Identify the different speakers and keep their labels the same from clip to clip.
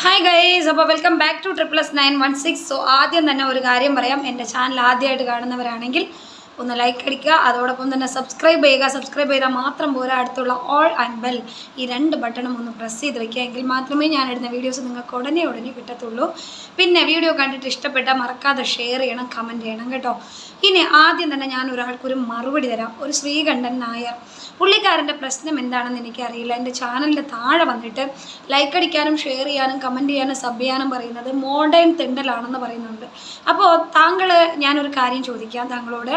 Speaker 1: Hi guys, അപ്പോൾ welcome back to 99916. So ആദ്യം തന്നെ ഒരു കാര്യം പറയാം. എൻ്റെ ചാനൽ ആദ്യമായിട്ട് കാണുന്നവരാണെങ്കിൽ ഒന്ന് ലൈക്ക് അടിക്കുക, അതോടൊപ്പം തന്നെ സബ്സ്ക്രൈബ് ചെയ്യുക. സബ്സ്ക്രൈബ് ചെയ്താൽ മാത്രം പോരാ, അടുത്തുള്ള ഓൾ ആൻഡ് ബെൽ ഈ രണ്ട് ബട്ടണും ഒന്ന് പ്രസ് ചെയ്ത് വയ്ക്കുക. എങ്കിൽ മാത്രമേ ഞാനിടുന്ന വീഡിയോസ് നിങ്ങൾക്ക് ഉടനെ കിട്ടത്തുള്ളൂ. പിന്നെ വീഡിയോ കണ്ടിട്ട് ഇഷ്ടപ്പെട്ടാൽ മറക്കാതെ ഷെയർ ചെയ്യണം, കമൻറ്റ് ചെയ്യണം കേട്ടോ. ഇനി ആദ്യം തന്നെ ഞാൻ ഒരാൾക്കൊരു മറുപടി തരാം. ഒരു ശ്രീകണ്ഠൻ നായർ, പുള്ളിക്കാരൻ്റെ പ്രശ്നം എന്താണെന്ന് എനിക്കറിയില്ല. എൻ്റെ ചാനലിൻ്റെ താഴെ വന്നിട്ട് ലൈക്ക് അടിക്കാനും ഷെയർ ചെയ്യാനും കമൻറ്റ് ചെയ്യാനും സബ് ചെയ്യാനും പറയുന്നത് മോഡേൺ തെണ്ടലാണെന്ന് പറയുന്നുണ്ട്. അപ്പോൾ ഞാനൊരു കാര്യം ചോദിക്കാം താങ്കളോട്.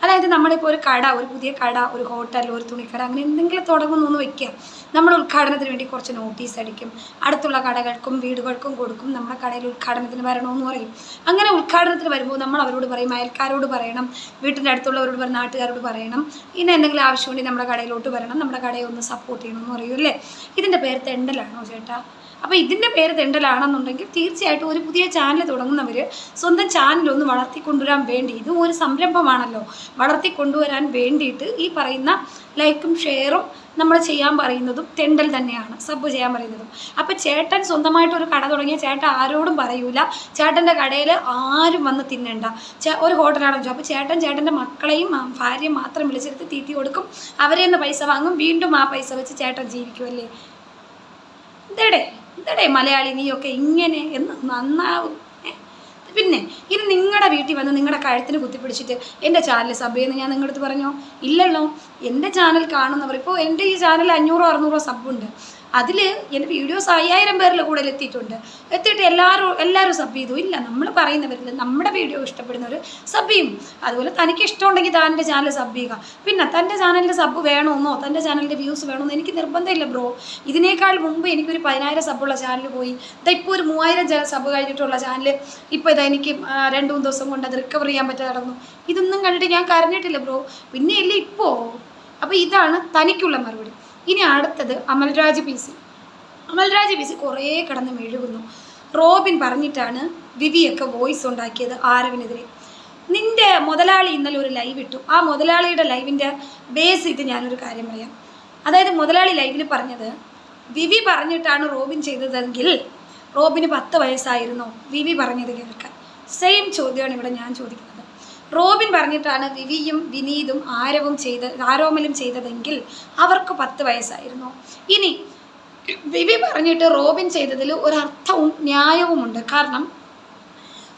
Speaker 1: അതായത് നമ്മളിപ്പോൾ ഒരു കട, ഒരു പുതിയ കട, ഒരു ഹോട്ടൽ, ഒരു തുണിക്കട, അങ്ങനെ എന്തെങ്കിലും തുടങ്ങുന്നു വയ്ക്കുക. നമ്മൾ ഉദ്ഘാടനത്തിന് വേണ്ടി കുറച്ച് നോട്ടീസ് അടിക്കും, അടുത്തുള്ള കടകൾക്കും വീടുകൾക്കും കൊടുക്കും. നമ്മുടെ കടയിൽ ഉദ്ഘാടനത്തിന് വരണമെന്ന് പറയും. അങ്ങനെ ഉദ്ഘാടനത്തിന് വരുമ്പോൾ നമ്മൾ അവരോട് പറയും, അയൽക്കാരോട് പറയണം, വീട്ടിൻ്റെ അടുത്തുള്ളവരോട് പറയും, നാട്ടുകാരോട് പറയണം, ഇനി എന്തെങ്കിലും ആവശ്യമുണ്ടെങ്കിൽ നമ്മുടെ കടയിലോട്ട് വരണം, നമ്മുടെ കടയെ ഒന്ന് സപ്പോർട്ട് ചെയ്യണമെന്ന് പറയും അല്ലേ. ഇതിൻ്റെ പേര് തെണ്ടലാണോ ചേട്ടാ? അപ്പോൾ ഇതിൻ്റെ പേര് തെണ്ടലാണെന്നുണ്ടെങ്കിൽ തീർച്ചയായിട്ടും ഒരു പുതിയ ചാനൽ തുടങ്ങുന്നവർ സ്വന്തം ചാനലൊന്ന് വളർത്തിക്കൊണ്ടുവരാൻ വേണ്ടി, ഇതും ഒരു സംരംഭമാണല്ലോ, വളർത്തിക്കൊണ്ടുവരാൻ വേണ്ടിയിട്ട് ഈ പറയുന്ന ലൈക്കും ഷെയറും നമ്മൾ ചെയ്യാൻ പറയുന്നതും തെണ്ടൽ തന്നെയാണ്, സബ് ചെയ്യാൻ പറയുന്നതും. അപ്പോൾ ചേട്ടൻ സ്വന്തമായിട്ടൊരു കട തുടങ്ങിയ ചേട്ടൻ ആരോടും പറയൂല, ചേട്ടൻ്റെ കടയിൽ ആരും വന്ന് തിന്നണ്ട. ഒരു ഹോട്ടലാണെന്ന് വെച്ചാൽ അപ്പോൾ ചേട്ടൻ്റെ മക്കളെയും ഭാര്യയും മാത്രം വിളിച്ചെടുത്ത് തീറ്റി കൊടുക്കും, അവരെ നിന്ന് പൈസ വാങ്ങും, വീണ്ടും ആ പൈസ വെച്ച് ചേട്ടൻ ജീവിക്കുമല്ലേ. ഇതടേ മലയാളി, നീയൊക്കെ ഇങ്ങനെ എന്ന് നന്നാവും. പിന്നെ ഇത് നിങ്ങളുടെ വീട്ടിൽ വന്ന് നിങ്ങളുടെ കഴുത്തിന് കുത്തിപ്പിടിച്ചിട്ട് എൻ്റെ ചാനൽ സബ് ചെയ്യുന്ന ഞാൻ നിങ്ങളുടെ അടുത്ത് പറഞ്ഞോ? ഇല്ലല്ലോ. എൻ്റെ ചാനൽ കാണുന്നവർ, ഇപ്പോൾ എൻ്റെ ഈ ചാനൽ 500-600 സബ്ബുണ്ട്. അതിൽ എൻ്റെ വീഡിയോസ് 5000 പേരിൽ കൂടുതൽ എത്തിയിട്ട് എല്ലാവരും സബ് ചെയ്തു. ഇല്ല, നമ്മൾ പറയുന്നവരിൽ നമ്മുടെ വീഡിയോ ഇഷ്ടപ്പെടുന്നവർ സബ് ചെയ്യും. അതുപോലെ തനിക്ക് ഇഷ്ടമുണ്ടെങ്കിൽ താൻ്റെ ചാനൽ സബ് ചെയ്യുക. പിന്നെ തൻ്റെ ചാനലിൻ്റെ സബ് വേണമെന്നോ തൻ്റെ ചാനലിൻ്റെ വ്യൂസ് വേണമെന്നോ എനിക്ക് നിർബന്ധമില്ല ബ്രോ. ഇതിനേക്കാൾ മുമ്പ് എനിക്കൊരു 10000 സബ്ബുള്ള ചാനൽ പോയി, ഇപ്പോൾ ഒരു 3000 സബ് കഴിഞ്ഞിട്ടുള്ള ചാനൽ ഇപ്പോൾ എനിക്ക് 2-3 ദിവസം കൊണ്ട് അത് റിക്കവർ ചെയ്യാൻ പറ്റാതെ നടന്നു. ഇതൊന്നും കണ്ടിട്ട് ഞാൻ കരഞ്ഞിട്ടില്ല ബ്രോ. പിന്നെയല്ലേ ഇപ്പോൾ. അപ്പോൾ ഇതാണ് തനിക്കുള്ള മറുപടി. ഇനി അടുത്തത് അമൽരാജ് പി സി കുറേ കിടന്ന് മെഴുകുന്നു. റോബിൻ പറഞ്ഞിട്ടാണ് വിവിയൊക്കെ വോയിസ് ഉണ്ടാക്കിയത് ആരവിനെതിരെ. നിൻ്റെ മുതലാളി ഇന്നലെ ഒരു ലൈവ് ഇട്ടു. ആ മുതലാളിയുടെ ലൈവിൻ്റെ ബേസ് ചെയ്ത് ഞാനൊരു കാര്യം പറയാം. അതായത് മുതലാളി ലൈവിൽ പറഞ്ഞത്, വിവി പറഞ്ഞിട്ടാണ് റോബിൻ ചെയ്തതെങ്കിൽ റോബിന് 10 വയസ്സായിരുന്നോ വിവി പറഞ്ഞത് കേൾക്കാൻ? സെയിം ചോദ്യമാണ് ഇവിടെ ഞാൻ ചോദിക്കുന്നത്. റോബിൻ പറഞ്ഞിട്ടാണ് വിവിയും വിനീതും ആരോമലും ചെയ്തതെങ്കിൽ അവർക്ക് 10 വയസ്സായിരുന്നു. ഇനി വിവി പറഞ്ഞിട്ട് റോബിൻ ചെയ്തതിൽ ഒരർത്ഥവും ന്യായവുമുണ്ട്. കാരണം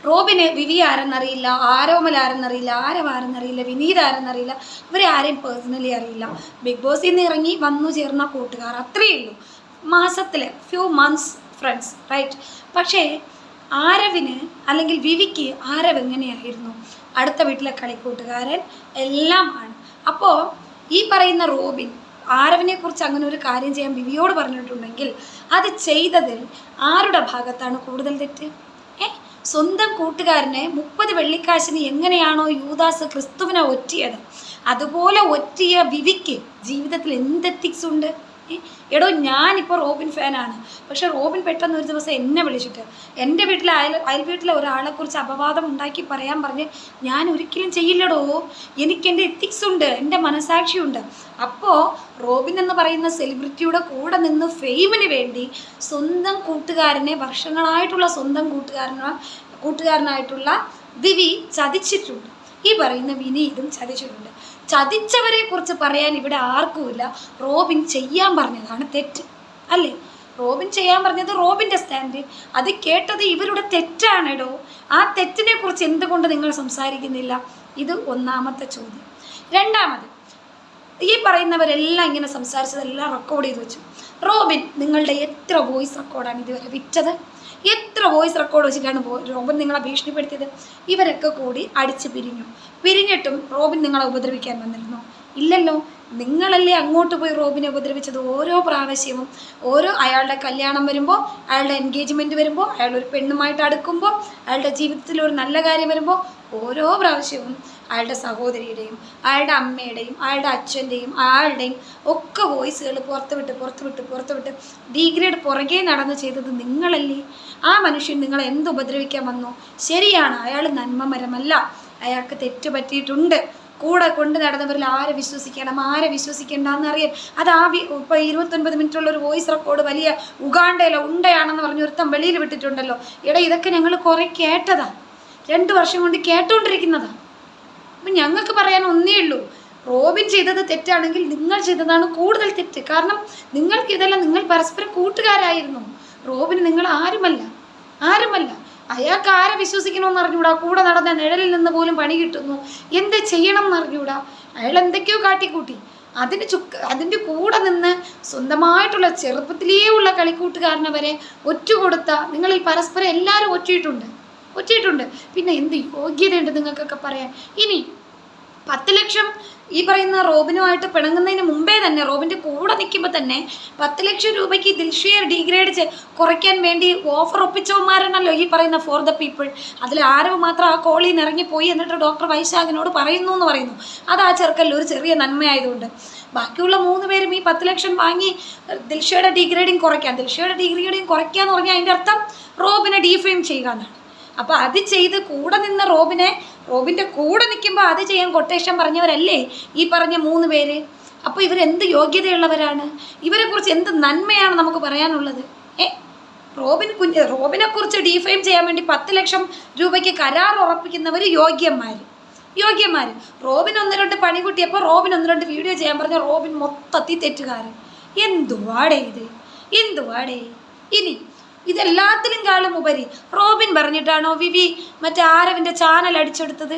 Speaker 1: റോബിന് വിവി ആരെന്നറിയില്ല, ആരോമൽ ആരെന്നറിയില്ല, ആരെന്നറിയില്ല, വിനീത് ആരെന്നറിയില്ല, ഇവരെ ആരെയും പേഴ്സണലി അറിയില്ല. ബിഗ് ബോസിൽ നിന്ന് ഇറങ്ങി വന്നു ചേർന്ന കൂട്ടുകാർ, അത്രയേ ഉള്ളൂ. മാസത്തിൽ ഫ്യൂ മന്ത്സ് ഫ്രണ്ട്സ്, റൈറ്റ്? പക്ഷേ ആരവിന് അല്ലെങ്കിൽ വിവിക്ക് ആരവ് എങ്ങനെയായിരുന്നു? അടുത്ത വീട്ടിലെ കളിക്കൂട്ടുകാരൻ എല്ലാമാണ്. അപ്പോൾ ഈ പറയുന്ന റോബിൻ ആരവിനെ കുറിച്ച് അങ്ങനെ ഒരു കാര്യം ചെയ്യാൻ വിവിയോട് പറഞ്ഞിട്ടുണ്ടെങ്കിൽ അത് ചെയ്തതിൽ ആരുടെ ഭാഗത്താണ് കൂടുതൽ തെറ്റ്? സ്വന്തം കൂട്ടുകാരനെ 30 വെള്ളിക്കാശിന് എങ്ങനെയാണോ യൂദാസ് ക്രിസ്തുവിനെ ഒറ്റിയത്, അതുപോലെ ഒറ്റിയ വിവിക്ക് ജീവിതത്തിൽ എന്ത് എത്തിക്സ് ഉണ്ട്? എടോ, ഞാനിപ്പോൾ റോബിൻ ഫാനാണ്. പക്ഷെ റോബിൻ പെട്ടെന്ന് ഒരു ദിവസം എന്നെ വിളിച്ചിട്ട് എൻ്റെ വീട്ടിലെ അയൽ വീട്ടിലെ ഒരാളെക്കുറിച്ച് അപവാദം ഉണ്ടാക്കി പറയാൻ പറഞ്ഞ് ഞാൻ ഒരിക്കലും ചെയ്യില്ലടോ. എനിക്കെൻ്റെ എത്തിക്സ് ഉണ്ട്, എൻ്റെ മനസാക്ഷിയുണ്ട്. അപ്പോൾ റോബിൻ എന്ന് പറയുന്ന സെലിബ്രിറ്റിയുടെ കൂടെ നിന്ന് ഫെയിമിന് വേണ്ടി സ്വന്തം കൂട്ടുകാരനെ, വർഷങ്ങളായിട്ടുള്ള സ്വന്തം കൂട്ടുകാരനായിട്ടുള്ള വിവി ചതിച്ചിട്ടുണ്ട്. ഈ പറയുന്ന വിനീതും ചതിച്ചിട്ടുണ്ട്. ചതിച്ചവരെ കുറിച്ച് പറയാൻ ഇവിടെ ആർക്കുമില്ല. റോബിൻ ചെയ്യാൻ പറഞ്ഞതാണ് തെറ്റ് അല്ലേ? റോബിൻ ചെയ്യാൻ പറഞ്ഞത് റോബിൻ്റെ സ്റ്റാൻഡ്, അത് കേട്ടത് ഇവരുടെ തെറ്റാണെടോ. ആ തെറ്റിനെ കുറിച്ച് എന്തുകൊണ്ട് നിങ്ങൾ സംസാരിക്കുന്നില്ല? ഇത് ഒന്നാമത്തെ ചോദ്യം. രണ്ടാമത്, ഈ പറയുന്നവരെല്ലാം ഇങ്ങനെ സംസാരിച്ചതെല്ലാം റെക്കോർഡ് ചെയ്ത് വെച്ചു. റോബിൻ നിങ്ങളുടെ എത്ര വോയിസ് റെക്കോർഡാണ് ഇതുവരെ വിറ്റത്? എത്ര വോയിസ് റെക്കോർഡ് വെച്ചിട്ടാണ് റോബിൻ നിങ്ങളെ ഭീഷണിപ്പെടുത്തിയത്? ഇവരൊക്കെ കൂടി അടിച്ച് പിരിഞ്ഞിട്ടും റോബിൻ നിങ്ങളെ ഉപദ്രവിക്കാൻ വന്നിരുന്നോ? ഇല്ലല്ലോ. നിങ്ങളല്ലേ അങ്ങോട്ട് പോയി റോബിനെ ഉപദ്രവിച്ചത്. ഓരോ പ്രാവശ്യവും അയാളുടെ കല്യാണം വരുമ്പോൾ, അയാളുടെ എൻഗേജ്മെൻറ്റ് വരുമ്പോൾ, അയാളൊരു പെണ്ണുമായിട്ട് അടുക്കുമ്പോൾ, അയാളുടെ ജീവിതത്തിൽ ഒരു നല്ല കാര്യം വരുമ്പോൾ, ഓരോ പ്രാവശ്യവും അയാളുടെ സഹോദരിയുടെയും അയാളുടെ അമ്മയുടെയും അയാളുടെ അച്ഛൻ്റെയും അയാളുടെയും ഒക്കെ വോയിസുകൾ പുറത്ത് വിട്ട് ഡീഗ്രേഡ് പുറകെ നടന്ന് ചെയ്തത് നിങ്ങളല്ലേ? ആ മനുഷ്യൻ നിങ്ങളെ ഉപദ്രവിക്കാൻ വന്നു? ശരിയാണ്, അയാൾ നന്മമരമല്ല, അയാൾക്ക് തെറ്റ് പറ്റിയിട്ടുണ്ട്. കൂടെ കൊണ്ട് നടന്നവരിൽ ആരെ വിശ്വസിക്കണം ആരെ വിശ്വസിക്കേണ്ടെന്ന് അറിയാൻ അത് ഇപ്പോൾ 29 മിനിറ്റുള്ള ഒരു വോയിസ് റെക്കോർഡ് വലിയ ഉഗാണ്ടയിലോ ഉണ്ടയാണെന്ന് പറഞ്ഞ് ഒരുത്തം വെളിയിൽ വിട്ടിട്ടുണ്ടല്ലോ. ഇതൊക്കെ ഞങ്ങൾ കുറേ കേട്ടതാ, 2 വർഷം കൊണ്ട് കേട്ടോണ്ടിരിക്കുന്നതാ. അപ്പം ഞങ്ങൾക്ക് പറയാൻ ഒന്നേ ഉള്ളൂ, റോബിൻ ചെയ്തത് തെറ്റാണെങ്കിൽ നിങ്ങൾ ചെയ്തതാണ് കൂടുതൽ തെറ്റ്. കാരണം നിങ്ങൾക്കിതല്ല, നിങ്ങൾ പരസ്പരം കൂട്ടുകാരായിരുന്നു. റോബിന് നിങ്ങൾ ആരുമല്ല. അയാൾക്ക് ആരെ വിശ്വസിക്കണമെന്ന് അറിഞ്ഞൂടാ, കൂടെ നടന്ന നിഴലിൽ നിന്ന് പോലും പണി കിട്ടുന്നു, എന്ത് ചെയ്യണം എന്നറിഞ്ഞൂടാ. അയാൾ എന്തൊക്കെയോ കാട്ടിക്കൂട്ടി. അതിൻ്റെ കൂടെ നിന്ന് സ്വന്തമായിട്ടുള്ള ചെറുപ്പത്തിലേ ഉള്ള കളിക്കൂട്ടുകാരനെ വരെ ഒറ്റുകൊടുത്ത നിങ്ങളിൽ പരസ്പരം എല്ലാവരും ഒറ്റിയിട്ടുണ്ട്. പിന്നെ എന്ത് യോഗ്യതയുണ്ട് നിങ്ങൾക്കൊക്കെ പറയാൻ? ഇനി 10 ലക്ഷം ഈ പറയുന്ന റോബിനുമായിട്ട് പിണങ്ങുന്നതിന് മുമ്പേ തന്നെ, റോബിൻ്റെ കൂടെ നിൽക്കുമ്പോൾ തന്നെ 10 ലക്ഷം രൂപയ്ക്ക് ദിൽഷയെ ഡീഗ്രേഡ് കുറയ്ക്കാൻ വേണ്ടി ഓഫർ ഒപ്പിച്ചവന്മാരാണല്ലോ ഈ പറയുന്ന ഫോർ ദ പീപ്പിൾ. അതിൽ ആരവ് മാത്രം ആ കോളിൽ നിന്ന് ഇറങ്ങിപ്പോയി. എന്നിട്ട് ഡോക്ടർ വൈശാഖിനോട് പറയുന്നു. അത് ആ ചെറുക്കല്ല ഒരു ചെറിയ നന്മയായതുകൊണ്ട്. ബാക്കിയുള്ള 3 പേരും ഈ 10 ലക്ഷം വാങ്ങി ദിൽഷയുടെ ഡീഗ്രേഡിങ് കുറയ്ക്കാന്ന് പറഞ്ഞാൽ അതിൻ്റെ അർത്ഥം റോബിനെ ഡീഫെയിം ചെയ്യുക എന്നാണ്. അപ്പോൾ അത് ചെയ്ത് കൂടെ നിന്ന റോബിൻ്റെ കൂടെ നിൽക്കുമ്പോൾ അത് ചെയ്യാൻ കൊട്ടേഷൻ പറഞ്ഞവരല്ലേ ഈ പറഞ്ഞ 3 പേര്. അപ്പോൾ ഇവരെന്ത് യോഗ്യതയുള്ളവരാണ്? ഇവരെക്കുറിച്ച് എന്ത് നന്മയാണ് നമുക്ക് പറയാനുള്ളത്? റോബിനെ കുറിച്ച് ഡീഫെയിം ചെയ്യാൻ വേണ്ടി 10 ലക്ഷം രൂപയ്ക്ക് കരാർ ഉറപ്പിക്കുന്നവർ യോഗ്യന്മാർ. റോബിൻ 1-2 പണി കൂട്ടിയപ്പോൾ റോബിൻ 1-2 വീഡിയോ ചെയ്യാൻ പറഞ്ഞ റോബിൻ മൊത്തത്തിൽ തെറ്റുകാരൻ. എന്തുവാടേ? ഇനി ഇതെല്ലാത്തിലും കാലം ഉപരി റോബിൻ പറഞ്ഞിട്ടാണോ വിവി മറ്റേ ആരവിൻ്റെ ചാനൽ അടിച്ചെടുത്തത്?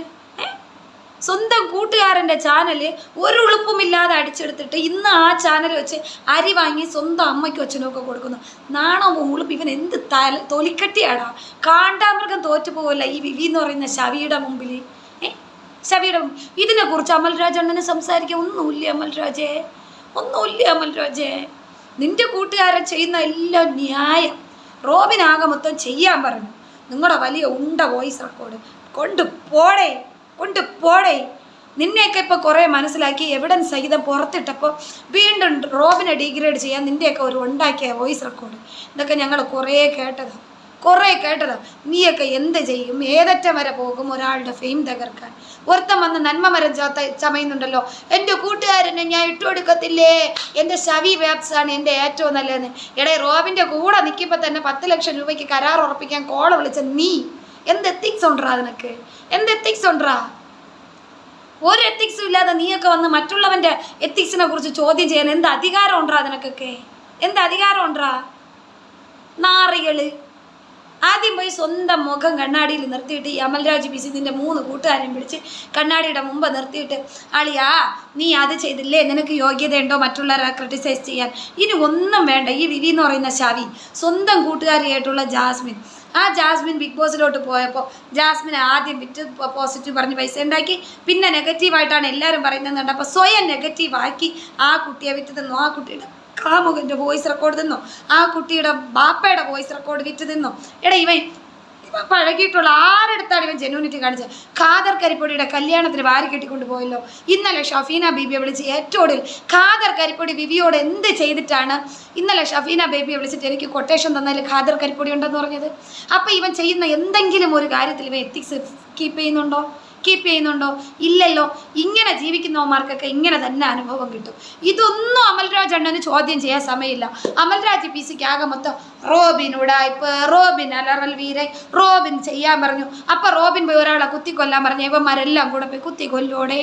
Speaker 1: സ്വന്തം കൂട്ടുകാരൻ്റെ ചാനൽ ഒരു ഉളുപ്പുമില്ലാതെ അടിച്ചെടുത്തിട്ട് ഇന്ന് ആ ചാനൽ വെച്ച് അരി വാങ്ങി സ്വന്തം അമ്മയ്ക്കും അച്ഛനൊക്കെ കൊടുക്കുന്നു. നാണോ ഉളുപ്പ്? ഇവൻ എന്ത് തൊലിക്കട്ടിയാടാ? കാണ്ടാമൃഗം തോറ്റുപോകല്ല ഈ വിവി എന്ന് പറയുന്ന ശവിയുടെ മുമ്പിൽ. ഇതിനെക്കുറിച്ച് അമൽരാജ് അണ്ണന് സംസാരിക്കാൻ ഒന്നുമില്ല അമൽരാജേ. നിന്റെ കൂട്ടുകാരൻ ചെയ്യുന്ന എല്ലാം ന്യായം. റോബിനാകെ മൊത്തം ചെയ്യാൻ പറഞ്ഞു. നിങ്ങളുടെ വലിയ ഉണ്ട വോയിസ് റെക്കോർഡ് കൊണ്ടുപോടേ. നിന്നെയൊക്കെ ഇപ്പോൾ കുറേ മനസ്സിലാക്കി എവിഡൻസ് സഹിതം പുറത്തിട്ടപ്പോൾ വീണ്ടും റോബിനെ ഡീഗ്രേഡ് ചെയ്യാൻ നിൻ്റെയൊക്കെ ഒരു ഉണ്ടാക്കിയ വോയിസ് റെക്കോർഡ്. ഇതൊക്കെ ഞങ്ങൾ കുറേ കേട്ടതാണ്. നീയൊക്കെ എന്ത് ചെയ്യും? ഏതറ്റം വരെ പോകും ഒരാളുടെ ഫെയിം തകർക്കാൻ? ഒരുത്തം വന്ന് നന്മ മരം ചമയുന്നുണ്ടല്ലോ, എൻ്റെ കൂട്ടുകാരനെ ഞാൻ ഇട്ടുകൊടുക്കത്തില്ലേ, എൻ്റെ ശവി വാപ്സാണ് എൻ്റെ ഏറ്റവും നല്ലതെന്ന്. റോബിൻ്റെ കൂടെ നിൽക്കുമ്പോൾ തന്നെ 10 ലക്ഷം രൂപയ്ക്ക് കരാർ ഉറപ്പിക്കാൻ കോള വിളിച്ച നീ എന്ത് എത്തിക്സ് ഉണ്ടാ? നിനക്ക് എന്ത് എത്തിക്സ് ഉണ്ടാ? ഒരു എത്തിക്സും ഇല്ലാതെ നീയൊക്കെ വന്ന് മറ്റുള്ളവൻ്റെ എത്തിക്സിനെ കുറിച്ച് ചോദ്യം ചെയ്യാൻ എന്ത് അധികാരം ഉണ്ടാ നിനക്കൊക്കെ? എന്ത് അധികാരം ഉണ്ടാ? നാറികള്. ആദ്യം പോയി സ്വന്തം മുഖം കണ്ണാടിയിൽ നിർത്തിയിട്ട് ഈ അമൽരാജ് PC നിൻ്റെ 3 കൂട്ടുകാരെയും പിടിച്ച് കണ്ണാടിയുടെ മുമ്പ് നിർത്തിയിട്ട്, അളിയാ നീ അത് ചെയ്തില്ലേ, നിനക്ക് യോഗ്യതയുണ്ടോ മറ്റുള്ളവരെ ക്രിട്ടിസൈസ് ചെയ്യാൻ? ഇനി ഒന്നും വേണ്ട. ഈ വിവി എന്ന് പറയുന്ന ശവി സ്വന്തം കൂട്ടുകാരിയായിട്ടുള്ള ജാസ്മിൻ, ആ ജാസ്മിൻ ബിഗ് ബോസിലോട്ട് പോയപ്പോൾ ജാസ്മിനെ ആദ്യം വിറ്റ് പോസിറ്റീവ് പറഞ്ഞ് പൈസ ഉണ്ടാക്കി, പിന്നെ നെഗറ്റീവായിട്ടാണ് എല്ലാവരും പറയുന്നത് കണ്ടപ്പോൾ സ്വയം നെഗറ്റീവാക്കി ആ കുട്ടിയെ വിറ്റ് തന്നു. ആ കുട്ടിയുടെ കാമുകൻ്റെ വോയിസ് റെക്കോർഡ് തിന്നോ, ആ കുട്ടിയുടെ ബാപ്പയുടെ വോയിസ് റെക്കോർഡ് വിറ്റ് തിന്നോ. ഇവൻ പഴകിയിട്ടുള്ള ആരെടുത്താണ് ഇവൻ ജെന്യൂനിറ്റി കാണിച്ചത്? ഖാദർ കരിപ്പൊടിയുടെ കല്യാണത്തിന് വാരി കെട്ടിക്കൊണ്ട് പോയല്ലോ. ഇന്നലെ ഷഫീന ബേബിയെ വിളിച്ച് ഏറ്റവും ഖാദർ കരിപ്പൊടി വിവിയോട് എന്ത് ചെയ്തിട്ടാണ് ഇന്നലെ ഷഫീന ബേബിയെ വിളിച്ചിട്ട് എനിക്ക് കൊട്ടേഷൻ തന്നതിൽ ഖാദർ കരിപ്പൊടി ഉണ്ടെന്ന് പറഞ്ഞത്? അപ്പോൾ ഇവൻ ചെയ്യുന്ന എന്തെങ്കിലും ഒരു കാര്യത്തിൽ ഇവൻ എത്തിക്സ് കീപ്പ് ചെയ്യുന്നുണ്ടോ? ഇല്ലല്ലോ. ഇങ്ങനെ ജീവിക്കുന്നവന്മാർക്കൊക്കെ ഇങ്ങനെ തന്നെ അനുഭവം കിട്ടും. ഇതൊന്നും അമൽരാജ് അണ്ണന് ചോദ്യം ചെയ്യാൻ സമയമില്ല. അമൽരാജ് PCക്ക് ആകെ മൊത്തം റോബിൻ ഉടായ്പ്, റോബിൻ അലറൽ വീരൻ, റോബിൻ ചെയ്യാൻ പറഞ്ഞു. അപ്പം റോബിൻ പോയി ഒരാളെ കുത്തിക്കൊല്ലാൻ പറഞ്ഞു. ഇവന്മാരെല്ലാം കൂടെ പോയി കുത്തിക്കൊല്ലോടെ.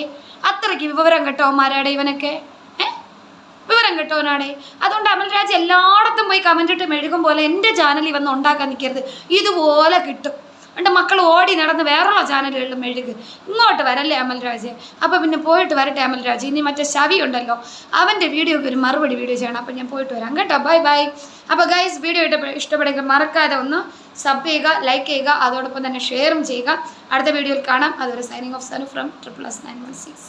Speaker 1: അത്രയ്ക്ക് വിവരം കെട്ടവന്മാരാടെ ഇവനൊക്കെ, വിവരം കെട്ടവനാടെ. അതുകൊണ്ട് അമൽരാജ് എല്ലായിടത്തും പോയി കമൻ്റ് ഇട്ട് മെഴുകും പോലെ എൻ്റെ ചാനലിൽ വന്ന് ഉണ്ടാക്കാൻ നിൽക്കരുത്. ഇതുപോലെ കിട്ടും. എൻ്റെ മക്കൾ ഓടി നടന്ന് വേറെയുള്ള ചാനലുകളിലും മെഴുക്. ഇങ്ങോട്ട് വരല്ലേ അമൽരാജ്? അപ്പോൾ പിന്നെ പോയിട്ട് വരട്ടെ അമൽരാജ്. ഇനി മറ്റേ ശവി ഉണ്ടല്ലോ, അവൻ്റെ വീഡിയോക്ക് ഒരു മറുപടി വീഡിയോ ചെയ്യണം. അപ്പോൾ ഞാൻ പോയിട്ട് വരാം കേട്ടോ. ബൈ. അപ്പോൾ ഗൈസ്, വീഡിയോ ഇഷ്ടപ്പെടുമെങ്കിൽ മറക്കാതെ ഒന്ന് സബ് ചെയ്യുക, ലൈക്ക് ചെയ്യുക, അതോടൊപ്പം തന്നെ ഷെയറും ചെയ്യുക. അടുത്ത വീഡിയോയിൽ കാണാം. അതുവരെ സൈനിങ് ഓഫ് സനു ഫ്രം 916.